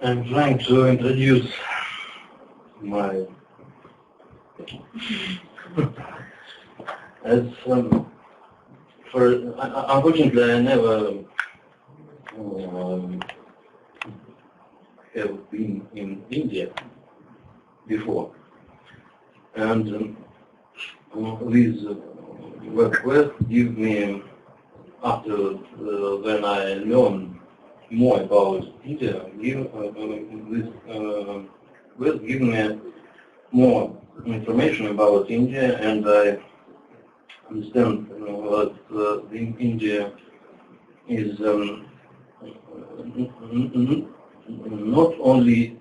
I'm trying to introduce my as unfortunately I never have been in India before, and this WebQuest give me, after when I learn more about India, this will give me more information about India, and I understand that India is not only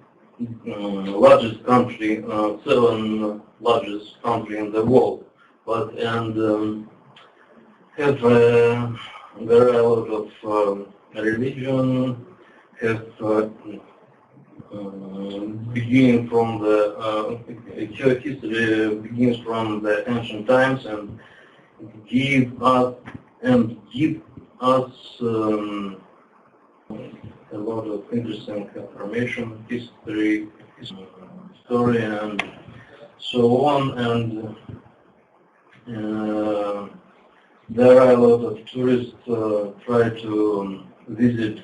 largest country, seventh largest country in the world, but have there are a lot of religion, have beginning from the history begins from the ancient times, and give us a lot of interesting information, history, story, and so on. And there are a lot of tourists trying to visit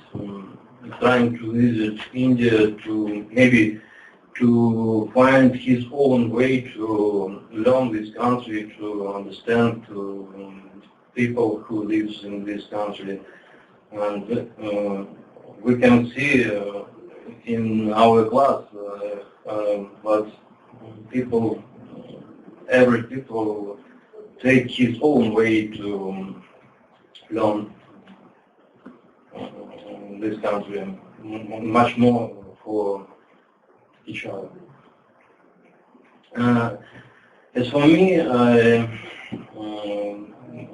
India to maybe to find his own way to learn this country, to understand people who live in this country. And we can see in our class that every people take his own way to learn this country, and much more for each other. As for me,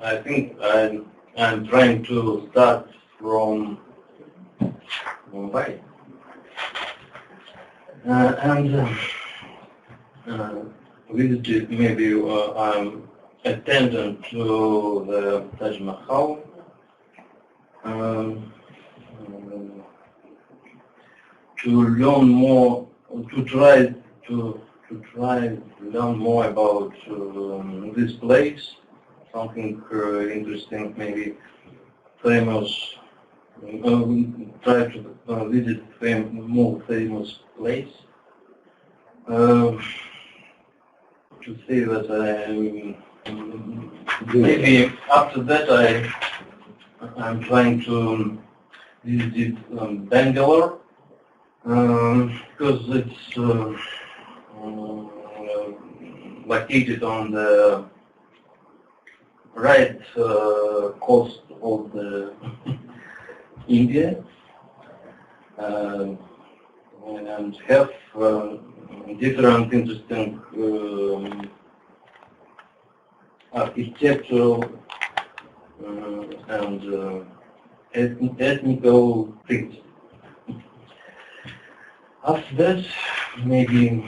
I think I'm trying to start from Mumbai, and visited, maybe I'm attendant to the Taj Mahal, to learn more, to try to learn more about this place, something interesting, maybe famous. Try to visit more famous place. To say that maybe after that I'm trying to visit Bangalore, because it's located on the right coast of the India, and have different interesting architectural and ethnical things. After that, maybe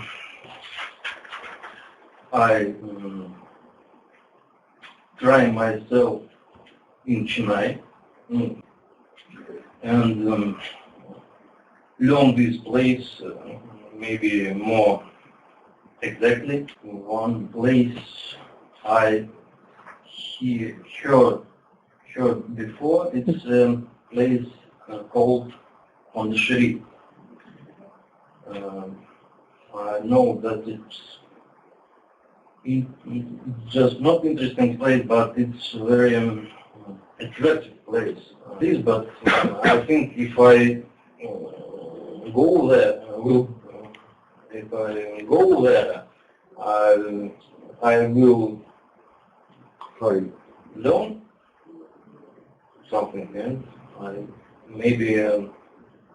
I try myself in Chennai and learn this place maybe more exactly. One place I heard before, it's a place called Pondicherry. I know that it's just not interesting place, but it's a very attractive place. But I think if I go there, I will learn something, and maybe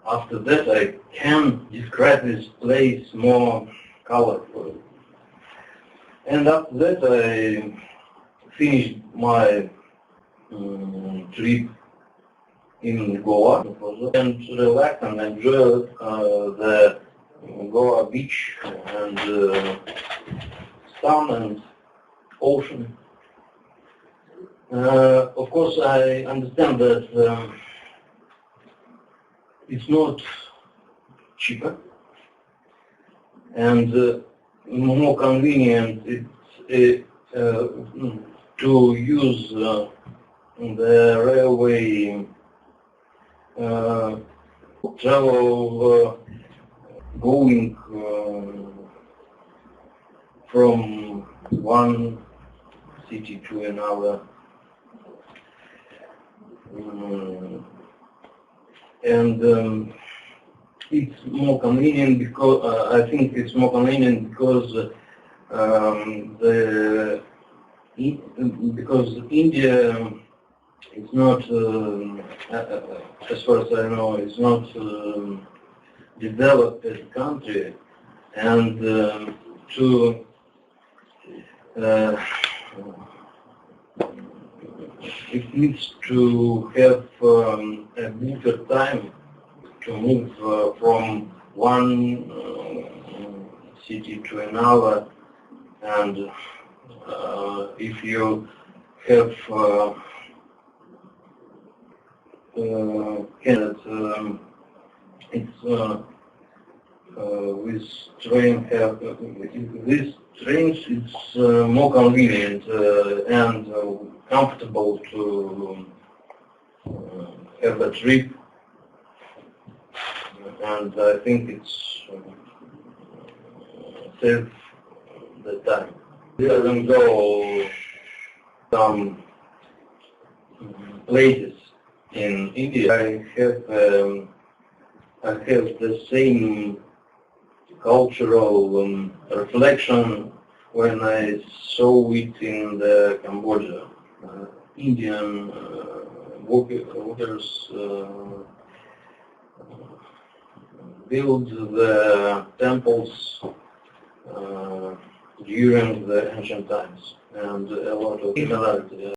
after that I can describe this place more colorfully. And after that I finished my trip in Goa and relax and enjoy the Goa beach and sun and ocean. Of course, I understand that it's not cheaper and more convenient. It's to use the railway travel going from one city to another. And it's more convenient because I think it's more convenient because because India is not, as far as I know, it's not developed as a country, and to it needs to have a bigger time to move from one city to another, and if you have it's with train this trains it's more convenient and comfortable to have a trip, and I think it's save the time. It doesn't go some places in India. I have the same cultural reflection when I saw it in the Cambodia. Indian workers build the temples during the ancient times, and a lot of similarity.